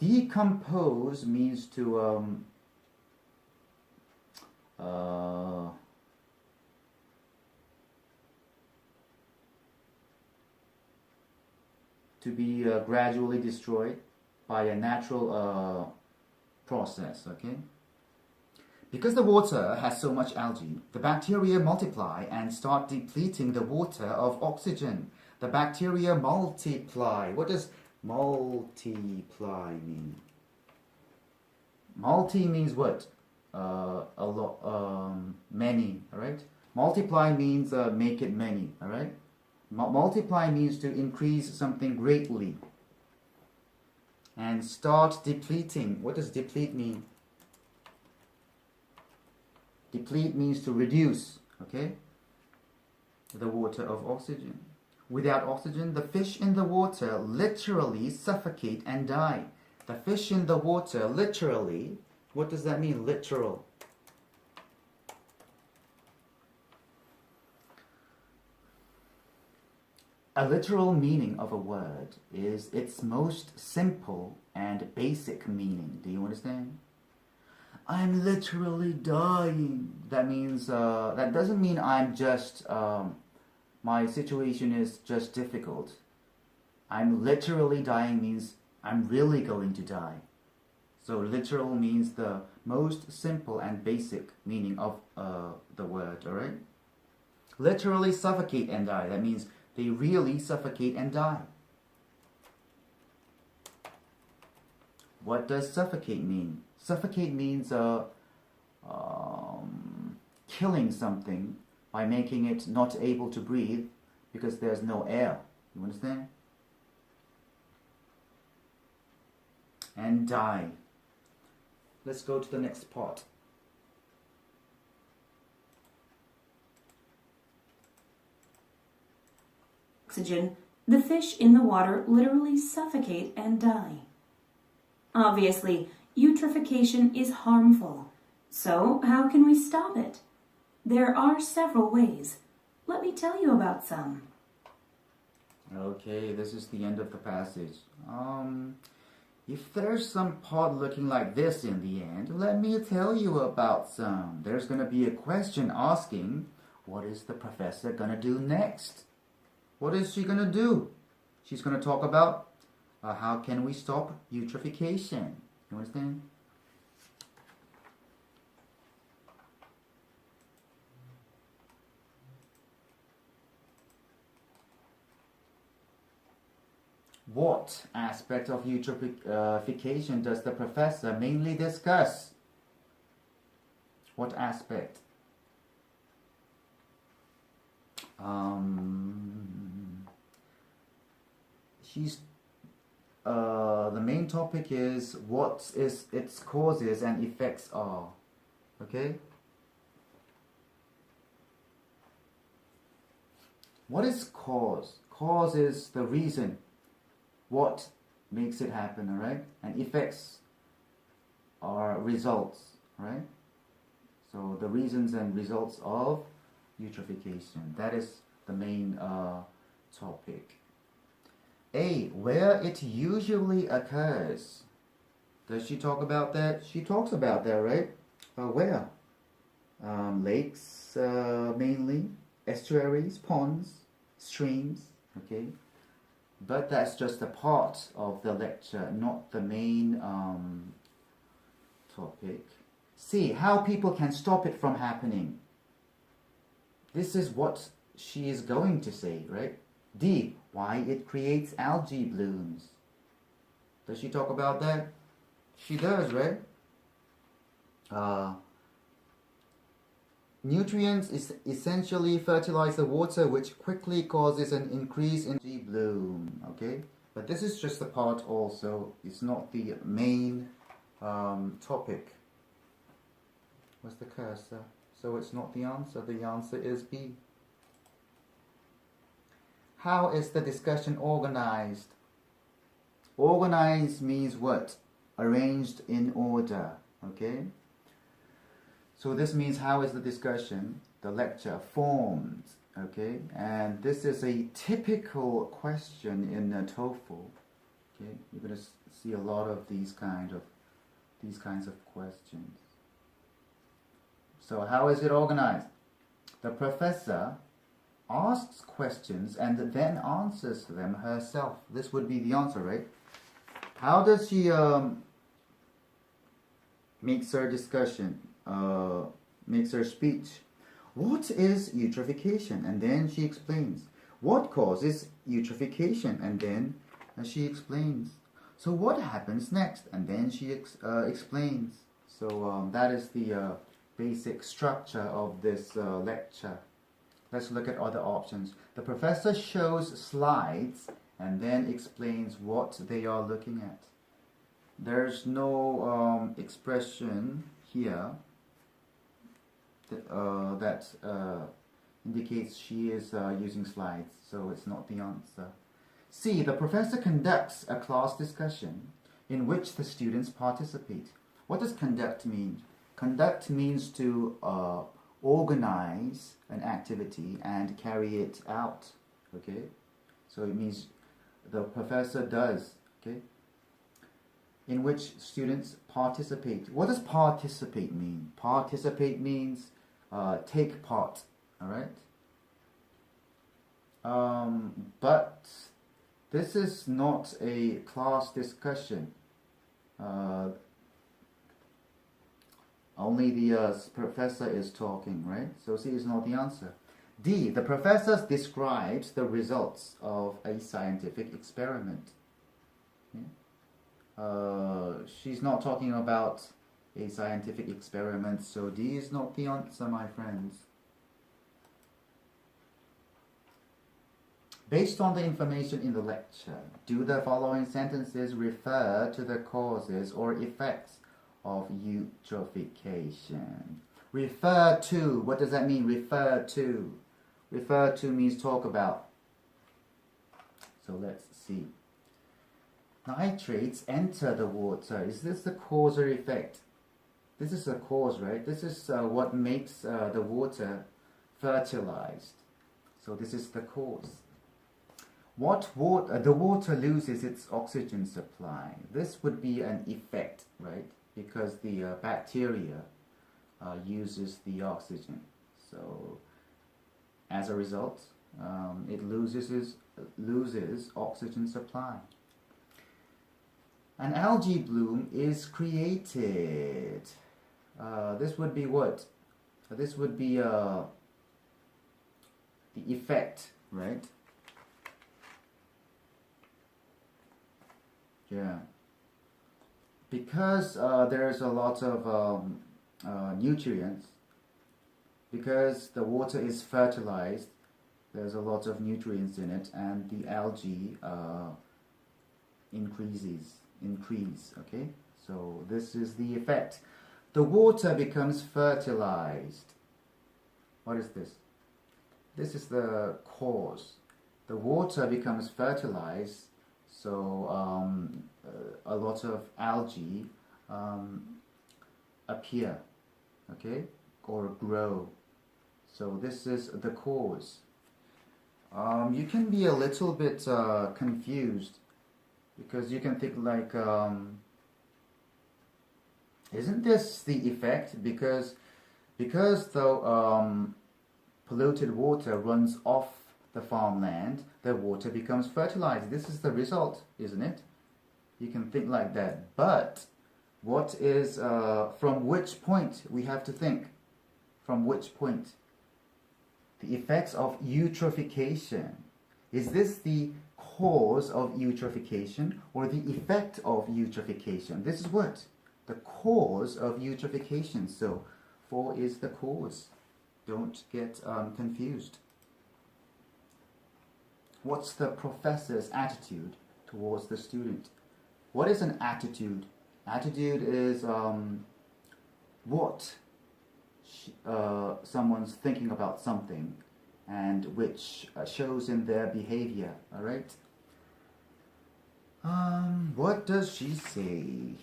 Decompose means to be gradually destroyed by a natural process, okay? Because the water has so much algae, the bacteria multiply and start depleting the water of oxygen. The bacteria multiply. What does multiply mean? Multi means what? A lot, many, alright? Multiply means make it many, alright? Multiply means to increase something greatly. And start depleting. What does deplete mean? Deplete means to reduce, okay? The water of oxygen. Without oxygen, the fish in the water literally suffocate and die. The fish in the water literally, what does that mean, literal? A literal meaning of a word is its most simple and basic meaning. Do you understand? I'm literally dying. That means, that doesn't mean I'm just, my situation is just difficult. I'm literally dying means I'm really going to die. So literal means the most simple and basic meaning of the word, alright? Literally suffocate and die. That means they really suffocate and die. What does suffocate mean? Suffocate means killing something by making it not able to breathe because there's no air. You understand? And die. Let's go to the next part. Oxygen, the fish in the water literally suffocate and die. Obviously, eutrophication is harmful. So, how can we stop it? There are several ways. Let me tell you about some. Okay, this is the end of the passage. If there's some part looking like this in the end, let me tell you about some. There's going to be a question asking, what is the professor going to do next? What is she going to do? She's going to talk about how can we stop eutrophication. You understand? What aspect of eutrophication does the professor mainly discuss? What aspect? The main topic is what is its causes and effects are. Okay? What is cause? Cause is the reason. What makes it happen, alright? And effects are results, right? So the reasons and results of eutrophication. That is the main topic. A, where it usually occurs. Does she talk about that? She talks about that, right? Where? Lakes, mainly. Estuaries, ponds, streams, okay? But that's just a part of the lecture, not the main topic. C, how people can stop it from happening. This is what she is going to say, right? D, why it creates algae blooms. Does she talk about that? She does, right? Nutrients essentially fertilize the water, which quickly causes an increase in algae bloom, okay? But this is just a part also. It's not the main topic. Where's the cursor? So it's not the answer. The answer is B. How is the discussion organized? Organized means what? Arranged in order, okay? So this means how is the discussion, the lecture, formed, okay? And this is a typical question in TOEFL, Okay, you're going to see a lot of these kinds of questions. So how is it organized? The professor asks questions and then answers them herself. This would be the answer, right? How does she makes her discussion, makes her speech? What is eutrophication? And then she explains. What causes eutrophication? And then she explains. So what happens next? And then she explains. So that is the basic structure of this lecture. Let's look at other options. The professor shows slides and then explains what they are looking at. There's no expression here that indicates she is using slides, so it's not the answer. C. The professor conducts a class discussion in which the students participate. What does conduct mean? Conduct means to organize an activity and carry it out. Okay, so it means the professor does. Okay, in which students participate. What does participate mean? Participate means take part. All right. But this is not a class discussion. Only the professor is talking, right? So C is not the answer. D. The professor describes the results of a scientific experiment. Yeah? She's not talking about a scientific experiment, so D is not the answer, my friends. Based on the information in the lecture, do the following sentences refer to the causes or effects of eutrophication? Refer to, what does that mean? Refer to. Refer to means talk about. So let's see. Nitrates enter the water. Is this the cause or effect? This is the cause, right? This is what makes the water fertilized. So this is the cause. The water loses its oxygen supply. This would be an effect, right? Because the bacteria uses the oxygen. So as a result, it loses oxygen supply. An algae bloom is created. This would be what? This would be the effect, right? Yeah. Because there's a lot of nutrients, because the water is fertilized, there's a lot of nutrients in it, and the algae increase, okay? So this is the effect. The water becomes fertilized. What is this? This is the cause. The water becomes fertilized, so a lot of algae appear, okay, or grow. So this is the cause. You can be a little bit confused, because you can think like, isn't this the effect? Because the polluted water runs off the farmland, the water becomes fertilized. This is the result, isn't it? You can think like that. But what is, from which point we have to think? From which point? The effects of eutrophication. Is this the cause of eutrophication or the effect of eutrophication? This is what? The cause of eutrophication. So 4 is the cause. Don't get confused. What's the professor's attitude towards the student? What is an attitude? Attitude is what someone's thinking about something, and which shows in their behavior. All right. What does she say?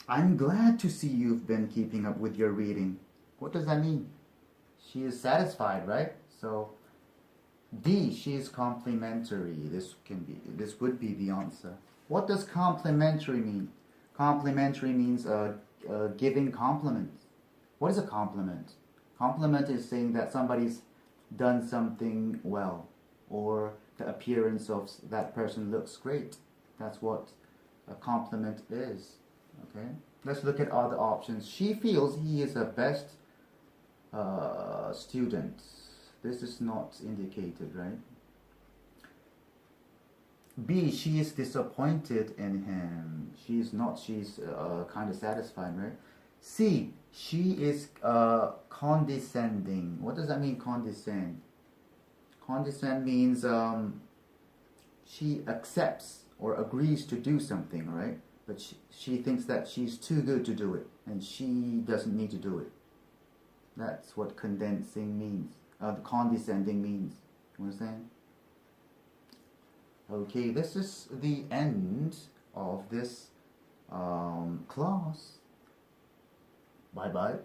I'm glad to see you've been keeping up with your reading. What does that mean? She is satisfied, right? So D, she is complimentary. This would be the answer. What does complimentary mean? Complimentary means giving compliments. What is a compliment? Compliment is saying that somebody's done something well, or the appearance of that person looks great. That's what a compliment is. Okay. Let's look at other options. She feels he is a best student. This is not indicated, right? B, she is disappointed in him. She's not. She's kind of satisfied, right? C, she is condescending. What does that mean, condescend? Condescend means she accepts or agrees to do something, right? But she thinks that she's too good to do it, and she doesn't need to do it. That's what condensing means. Condescending means. You understand? Okay, this is the end of this class. Bye bye.